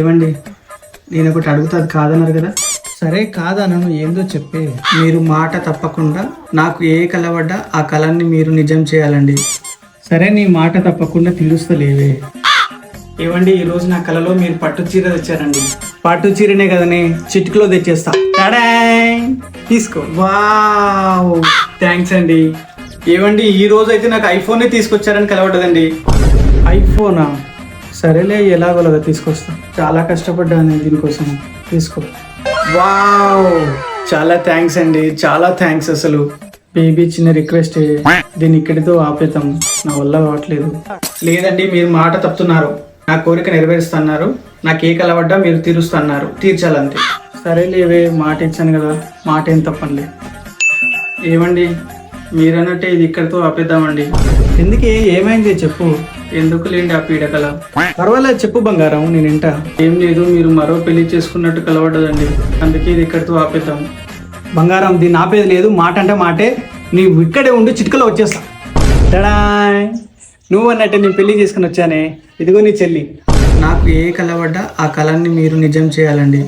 ఏమండి, నేను ఒకటి అడుగుతుంది కాదన్నారు కదా. సరే కాదనను, ఏందో చెప్పే. మీరు మాట తప్పకుండా నాకు ఏ కల పడ్డా ఆ కళని మీరు నిజం చేయాలండి. సరే నీ మాట తప్పకుండా తీరుస్తలేవే. ఏమండి, ఈరోజు నా కళలో మీరు పట్టు చీర తెచ్చారండి. పట్టు చీరనే కదనే, చిటికలో తెచ్చేస్తా. టడాయ్! తీసుకో. వావ్, థ్యాంక్స్ అండి. ఏమండి, ఈ రోజు అయితే నాకు ఐఫోనే తీసుకొచ్చారని కలవడ్డదండి. ఐఫోనా? సరేలే, ఎలాగోలాగా తీసుకొస్తా. చాలా కష్టపడ్డాను దీనికోసం. తీసుకో. వావ్, చాలా థ్యాంక్స్ అండి, చాలా థ్యాంక్స్. అసలు బేబీ చిన్న రిక్వెస్ట్, దీన్ని ఇక్కడితో ఆపేతాం, నా వల్ల కావట్లేదు. లేదండి, మీరు మాట తప్పుతున్నారు. నా కోరిక నెరవేరుస్తున్నారు. నాకు ఏ కలవడ్డా మీరు తీరుస్తున్నారు, తీర్చాలంతే. సరేలేవే, మాట ఇచ్చాను కదా, మాట ఏం తప్పండి. ఏమండి, మీరన్నట్టే ఇది ఇక్కడితో ఆపేద్దామండి. ఎందుకే, ఏమైంది చెప్పు. ఎందుకు లేండి ఆ పీడకల. పర్వాలేదు చెప్పు బంగారం, నేను వింటా. ఏం లేదు, మీరు మరో పెళ్లి చేసుకున్నట్టు కలవడ్డదండి, అందుకే ఇది ఇక్కడితో ఆపేద్దాం. బంగారం, దీన్ని ఆపేది లేదు. మాట అంటే మాటే. నీవు ఇక్కడే ఉండి చిటికలో వచ్చేస్తా. టడాయ్! నువ్వు అన్నట్టే నేను పెళ్లి చేసుకుని వచ్చానే, ఇదిగో నీ చెల్లి. నాకు ఏ కల పడ్డా ఆ కళని మీరు నిజం చేయాలండి.